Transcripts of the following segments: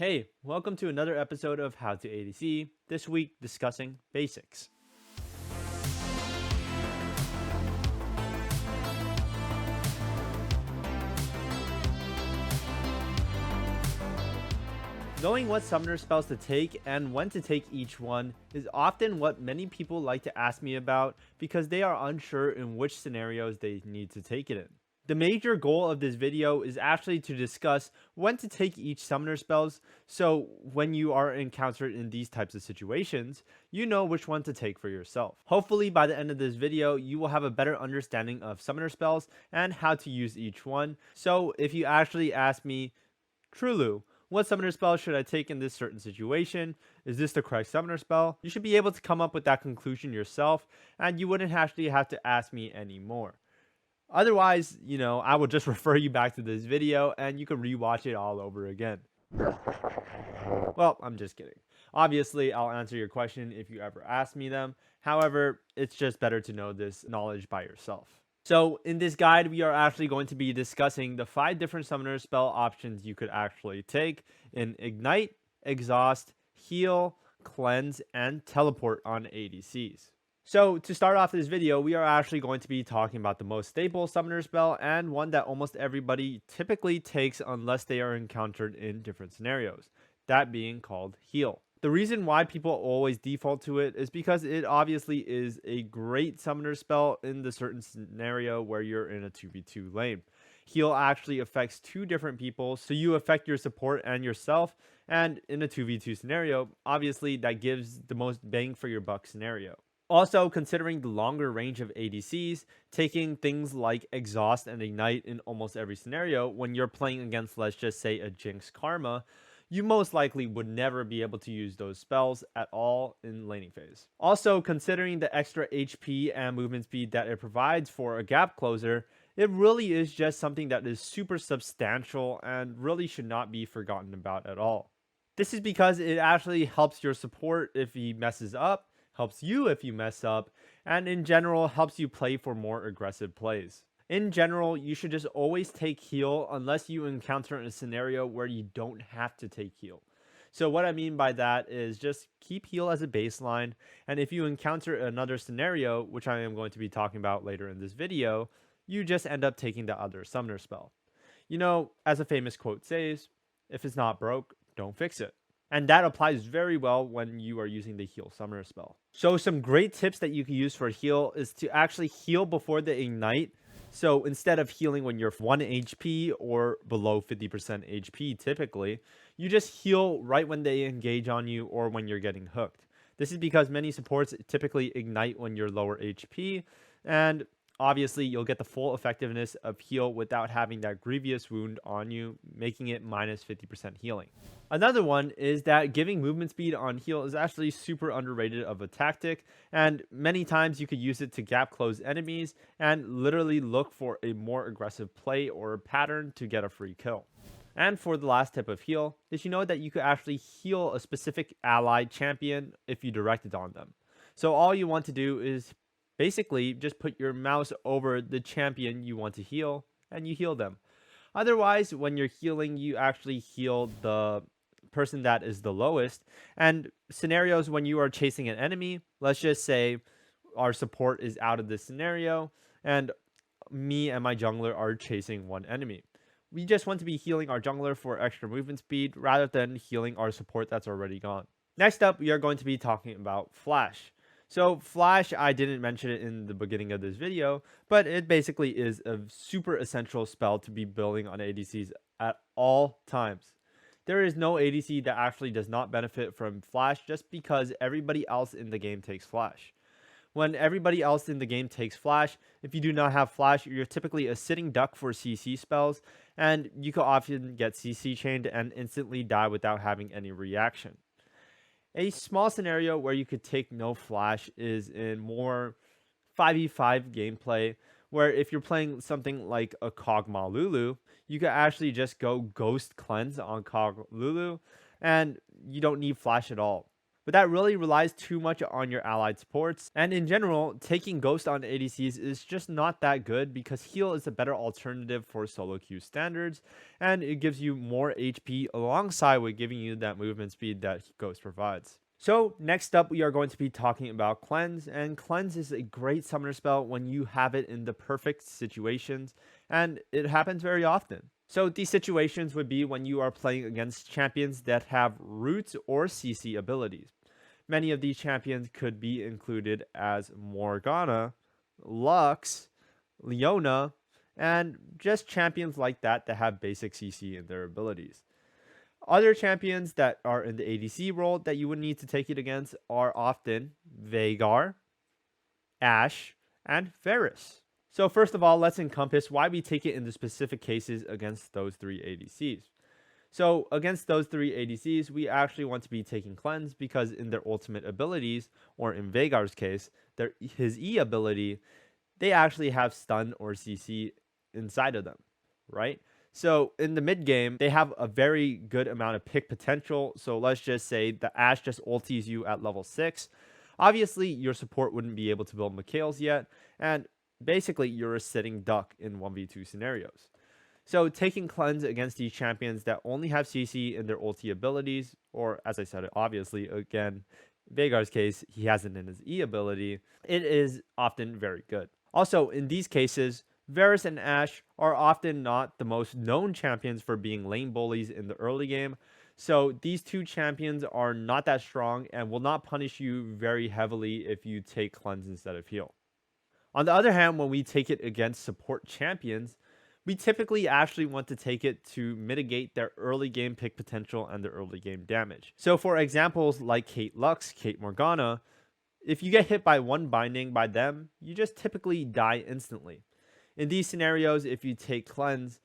Hey, welcome to another episode of How to ADC, this week discussing basics. Knowing what summoner spells to take and when to take each one is often what many people like to ask me about because they are unsure in which scenarios they need to take it in. The major goal of this video is actually to discuss when to take each summoner spells, so when you are encountered in these types of situations, you know which one to take for yourself. Hopefully by the end of this video, you will have a better understanding of summoner spells and how to use each one. So if you actually ask me, Trulu, what summoner spell should I take in this certain situation? Is this the correct summoner spell? You should be able to come up with that conclusion yourself, and you wouldn't actually have to ask me anymore. Otherwise, I will just refer you back to this video and you can rewatch it all over again. Well, I'm just kidding. Obviously, I'll answer your question if you ever ask me them. However, it's just better to know this knowledge by yourself. So in this guide, we are actually going to be discussing the 5 different summoner spell options you could actually take in Ignite, Exhaust, Heal, Cleanse, and Teleport on ADCs. So to start off this video, we are actually going to be talking about the most stable summoner spell and one that almost everybody typically takes unless they are encountered in different scenarios, that being called Heal. The reason why people always default to it is because it obviously is a great summoner spell in the certain scenario where you're in a 2v2 lane. Heal actually affects 2 different people, so you affect your support and yourself, and in a 2v2 scenario, obviously that gives the most bang for your buck scenario. Also, considering the longer range of ADCs, taking things like Exhaust and Ignite in almost every scenario when you're playing against, let's just say, a Jinx Karma, you most likely would never be able to use those spells at all in laning phase. Also, considering the extra HP and movement speed that it provides for a gap closer, it really is just something that is super substantial and really should not be forgotten about at all. This is because it actually helps your support if he messes up, helps you if you mess up, and in general helps you play for more aggressive plays. In general, you should just always take heal unless you encounter a scenario where you don't have to take heal. So what I mean by that is just keep heal as a baseline, and if you encounter another scenario, which I am going to be talking about later in this video, you just end up taking the other summoner spell. As a famous quote says, if it's not broke, don't fix it. And that applies very well when you are using the heal summoner spell. So some great tips that you can use for heal is to actually heal before the ignite. So instead of healing when you're 1 HP or below 50% HP typically, you just heal right when they engage on you or when you're getting hooked. This is because many supports typically ignite when you're lower HP, and obviously you'll get the full effectiveness of heal without having that grievous wound on you, making it minus 50% healing. Another one is that giving movement speed on heal is actually super underrated of a tactic, and many times you could use it to gap close enemies and literally look for a more aggressive play or pattern to get a free kill. And for the last tip of heal, did you know that you could actually heal a specific allied champion if you direct it on them? So all you want to do is basically just put your mouse over the champion you want to heal and you heal them. Otherwise, when you're healing, you actually heal the person that is the lowest. And scenarios when you are chasing an enemy, let's just say our support is out of this scenario and me and my jungler are chasing one enemy. We just want to be healing our jungler for extra movement speed rather than healing our support that's already gone. Next up, we are going to be talking about Flash. So Flash, I didn't mention it in the beginning of this video, but it basically is a super essential spell to be building on ADCs at all times. There is no ADC that actually does not benefit from Flash just because everybody else in the game takes Flash. When everybody else in the game takes Flash, if you do not have Flash, you're typically a sitting duck for CC spells, and you can often get CC chained and instantly die without having any reaction. A small scenario where you could take no Flash is in more 5v5 gameplay, where if you're playing something like a Kog'Maw Lulu, you could actually just go Ghost Cleanse on Kog'Maw Lulu, and you don't need Flash at all. but that really relies too much on your allied supports. And in general, taking Ghost on ADCs is just not that good because heal is a better alternative for solo queue standards, and it gives you more HP alongside with giving you that movement speed that Ghost provides. So next up, we are going to be talking about Cleanse, and Cleanse is a great summoner spell when you have it in the perfect situations, and it happens very often. So these situations would be when you are playing against champions that have root or CC abilities. Many of these champions could be included as Morgana, Lux, Leona, and just champions like that that have basic CC in their abilities. Other champions that are in the ADC role that you would need to take it against are often Veigar, Ashe, and Varus. So first of all, let's encompass why we take it in the specific cases against those 3 ADCs. So against those 3 ADCs, we actually want to be taking Cleanse because in their ultimate abilities, or in Veigar's case, his E ability, they actually have stun or CC inside of them, right? So in the mid game, they have a very good amount of pick potential. So let's just say the Ashe just ulties you at level 6. Obviously, your support wouldn't be able to build Mikhails yet, and basically you're a sitting duck in 1v2 scenarios. So taking Cleanse against these champions that only have CC in their ulti abilities, or as I said, obviously, again, Veigar's case, he has it in his E ability, it is often very good. Also, in these cases, Varus and Ashe are often not the most known champions for being lane bullies in the early game, so these 2 champions are not that strong and will not punish you very heavily if you take Cleanse instead of heal. On the other hand, when we take it against support champions, we typically actually want to take it to mitigate their early game pick potential and their early game damage. So for examples like Kate Lux, Kate Morgana, if you get hit by one binding by them, you just typically die instantly. In these scenarios, if you take Cleanse,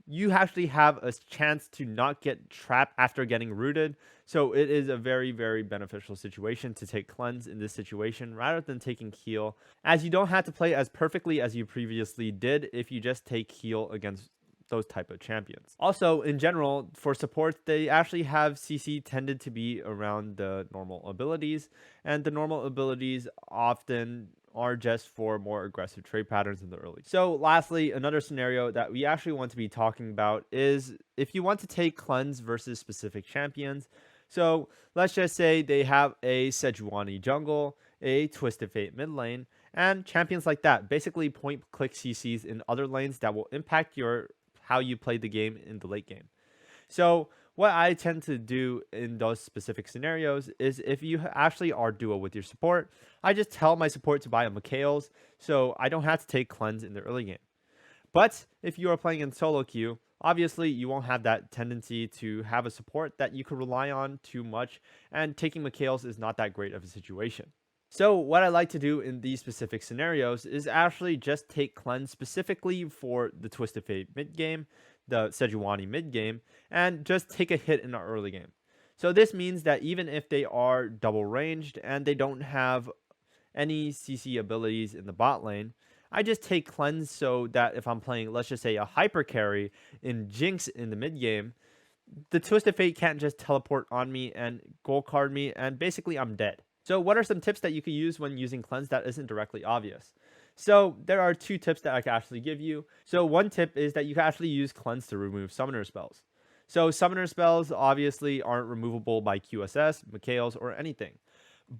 you actually have a chance to not get trapped after getting rooted. So it is a very, very beneficial situation to take Cleanse in this situation rather than taking heal, as you don't have to play as perfectly as you previously did if you just take heal against those type of champions. Also, in general, for support, they actually have CC tended to be around the normal abilities, and the normal abilities often are just for more aggressive trade patterns in the early. So lastly, another scenario that we actually want to be talking about is if you want to take Cleanse versus specific champions. So let's just say they have a Sejuani jungle, a Twisted Fate mid lane, and champions like that, basically point click CCs in other lanes that will impact how you play the game in the late game. So what I tend to do in those specific scenarios is if you actually are duo with your support, I just tell my support to buy a Mikhails, so I don't have to take Cleanse in the early game. But if you are playing in solo queue, obviously you won't have that tendency to have a support that you could rely on too much, and taking Mikhails is not that great of a situation. So what I like to do in these specific scenarios is actually just take Cleanse specifically for the Twisted Fate mid game, the Sejuani mid game, and just take a hit in the early game. So this means that even if they are double ranged and they don't have any CC abilities in the bot lane, I just take Cleanse so that if I'm playing, let's just say, a hyper carry in Jinx in the mid game, the Twisted Fate can't just teleport on me and gold card me, and basically I'm dead. So what are some tips that you could use when using Cleanse that isn't directly obvious? So there are 2 tips that I can actually give you. So one tip is that you can actually use Cleanse to remove summoner spells. So summoner spells obviously aren't removable by QSS, Mikhails, or anything.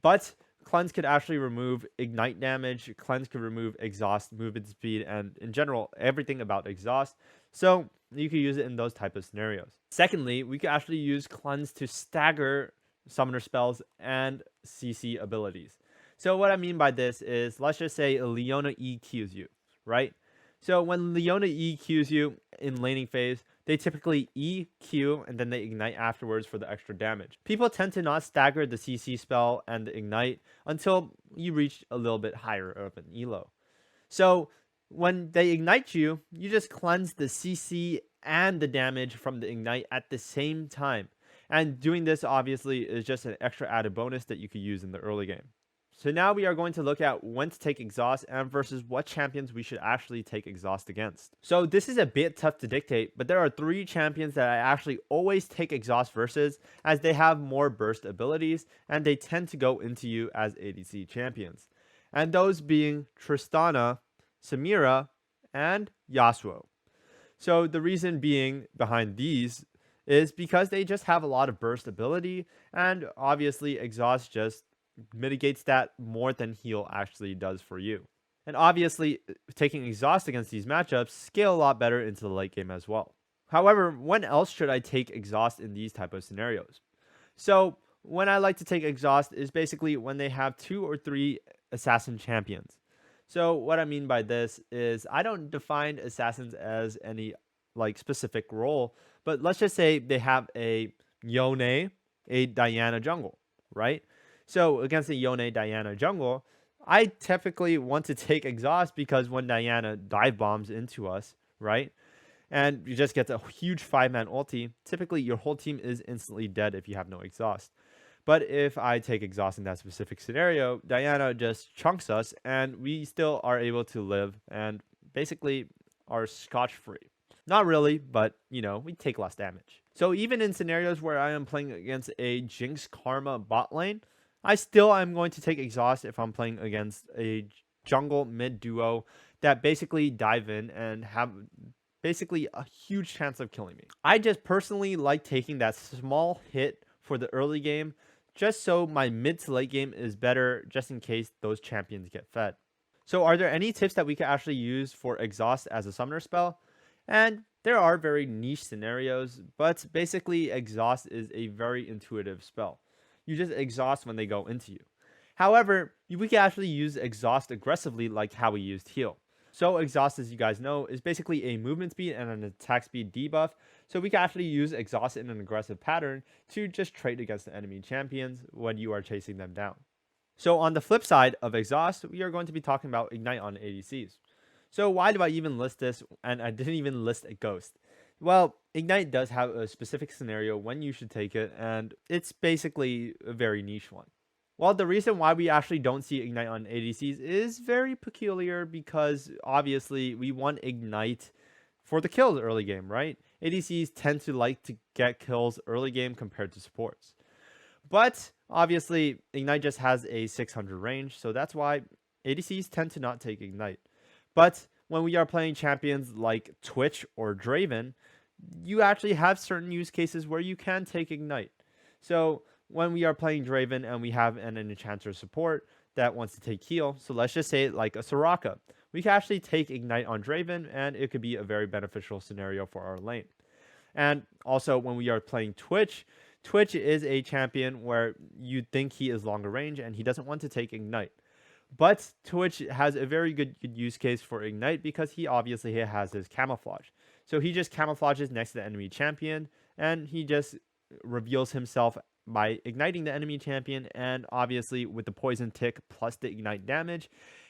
But Cleanse could actually remove ignite damage, Cleanse could remove exhaust, movement speed, and in general, everything about exhaust. So you could use it in those type of scenarios. Secondly, we could actually use Cleanse to stagger summoner spells and CC abilities. So what I mean by this is, let's just say Leona EQs you, right? So when Leona EQs you in laning phase, they typically EQ and then they ignite afterwards for the extra damage. People tend to not stagger the CC spell and the ignite until you reach a little bit higher of an elo. So when they ignite you, you just cleanse the CC and the damage from the ignite at the same time. And doing this obviously is just an extra added bonus that you could use in the early game. So now we are going to look at when to take exhaust and versus what champions we should actually take exhaust against. So this is a bit tough to dictate, but there are 3 champions that I actually always take exhaust versus, as they have more burst abilities and they tend to go into you as ADC champions. And those being Tristana, Samira, and Yassuo. So the reason being behind these is because they just have a lot of burst ability, and obviously exhaust just mitigates that more than heal actually does for you. And obviously, taking exhaust against these matchups scale a lot better into the late game as well. However, when else should I take exhaust in these type of scenarios? So when I like to take exhaust is basically when they have 2 or 3 assassin champions. So what I mean by this is I don't define assassins as any like specific role, but let's just say they have a Yone, a Diana jungle, right? So against a Yone Diana jungle, I typically want to take exhaust because when Diana dive bombs into us, right? And you just get a huge 5-man ulti, typically your whole team is instantly dead if you have no exhaust. But if I take exhaust in that specific scenario, Diana just chunks us and we still are able to live and basically are scotch free. Not really, but you know, we take less damage. So even in scenarios where I am playing against a Jinx Karma bot lane, I still am going to take exhaust if I'm playing against a jungle mid duo that basically dive in and have basically a huge chance of killing me. I just personally like taking that small hit for the early game just so my mid to late game is better just in case those champions get fed. So are there any tips that we can actually use for exhaust as a summoner spell? And there are very niche scenarios, but basically exhaust is a very intuitive spell. You just exhaust when they go into you. However, we can actually use exhaust aggressively like how we used heal. So exhaust, as you guys know, is basically a movement speed and an attack speed debuff. So we can actually use exhaust in an aggressive pattern to just trade against the enemy champions when you are chasing them down. So on the flip side of exhaust, we are going to be talking about ignite on ADCs. So why do I even list this? And I didn't even list a ghost. Well, ignite does have a specific scenario when you should take it, and it's basically a very niche one. Well, the reason why we actually don't see ignite on ADCs is very peculiar because obviously we want ignite for the kills early game, right? ADCs tend to like to get kills early game compared to supports. But obviously ignite just has a 600 range, so that's why ADCs tend to not take ignite. But when we are playing champions like Twitch or Draven, you actually have certain use cases where you can take ignite. So when we are playing Draven and we have an enchanter support that wants to take heal, so let's just say like a Soraka, we can actually take ignite on Draven and it could be a very beneficial scenario for our lane. And also when we are playing Twitch, Twitch is a champion where you think he is longer range and he doesn't want to take ignite. But Twitch has a very good use case for ignite because he obviously has his camouflage. So he just camouflages next to the enemy champion and he just reveals himself by igniting the enemy champion, and obviously with the poison tick plus the ignite damage,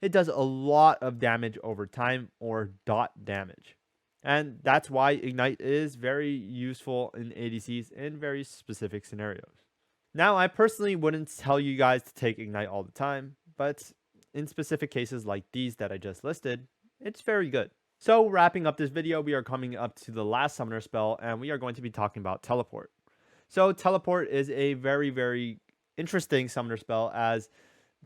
it does a lot of damage over time, or dot damage. And that's why ignite is very useful in ADCs in very specific scenarios. Now, I personally wouldn't tell you guys to take ignite all the time, but in specific cases like these that I just listed, it's very good. So wrapping up this video, we are coming up to the last summoner spell, and we are going to be talking about teleport. So teleport is a very, very interesting summoner spell, as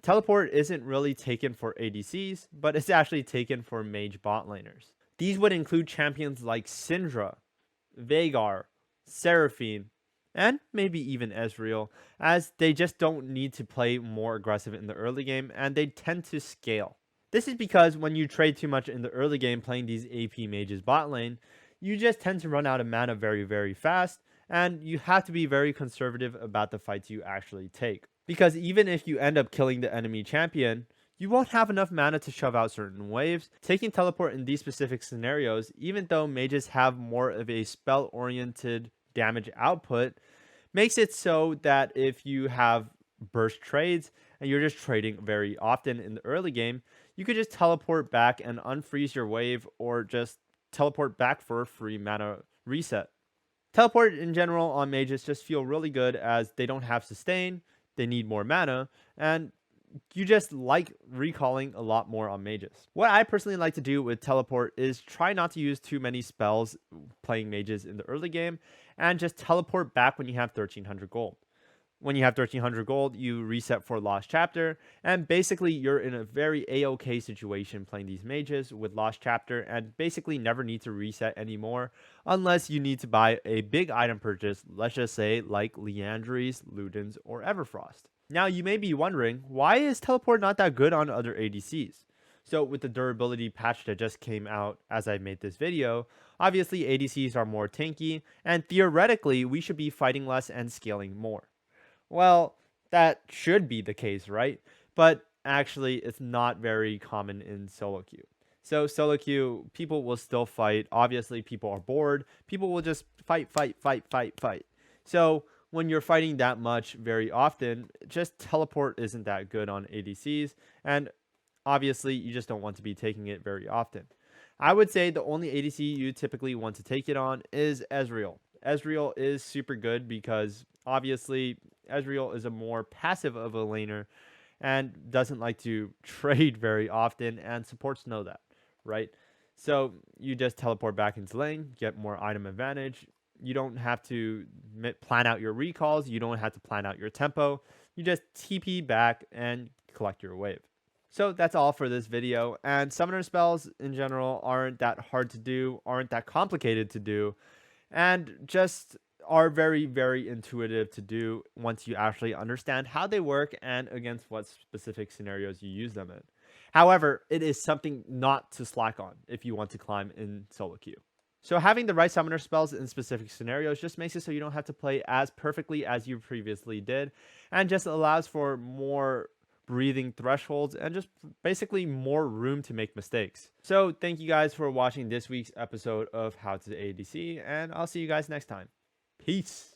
teleport isn't really taken for ADCs, but it's actually taken for mage bot laners. These would include champions like Syndra, Veigar, Seraphine, and maybe even Ezreal, as they just don't need to play more aggressive in the early game, and they tend to scale. This is because when you trade too much in the early game playing these AP mages bot lane, you just tend to run out of mana very, very fast, and you have to be very conservative about the fights you actually take. Because even if you end up killing the enemy champion, you won't have enough mana to shove out certain waves. Taking teleport in these specific scenarios, even though mages have more of a spell-oriented damage output, makes it so that if you have burst trades and you're just trading very often in the early game, you could just teleport back and unfreeze your wave, or just teleport back for a free mana reset. Teleport in general on mages just feel really good as they don't have sustain, they need more mana, and you just like recalling a lot more on mages. What I personally like to do with teleport is try not to use too many spells playing mages in the early game, and just teleport back when you have 1300 gold. When you have 1300 gold, you reset for Lost Chapter, and basically you're in a very a-okay situation playing these mages with Lost Chapter, and basically never need to reset anymore unless you need to buy a big item purchase, let's just say like Liandry's, Luden's, or Everfrost. Now you may be wondering, why is teleport not that good on other ADCs? So with the durability patch that just came out as I made this video, obviously ADCs are more tanky, and theoretically we should be fighting less and scaling more. Well, that should be the case, right? But actually, it's not very common in solo queue. So solo queue, people will still fight. Obviously, people are bored. People will just fight, fight, fight, fight, fight. So when you're fighting that much very often, just teleport isn't that good on ADCs. And obviously, you just don't want to be taking it very often. I would say the only ADC you typically want to take it on is Ezreal. Ezreal is super good because obviously Ezreal is a more passive of a laner and doesn't like to trade very often, and supports know that, right? So you just teleport back into lane, get more item advantage. You don't have to plan out your recalls. You don't have to plan out your tempo. You just TP back and collect your wave. So that's all for this video, and summoner spells in general aren't that hard to do, aren't that complicated to do, and just are very, very intuitive to do once you actually understand how they work and against what specific scenarios you use them in. However, it is something not to slack on if you want to climb in solo queue. So having the right summoner spells in specific scenarios just makes it so you don't have to play as perfectly as you previously did, and just allows for more breathing thresholds and just basically more room to make mistakes. So thank you guys for watching this week's episode of How to ADC, and I'll see you guys next time. Peace.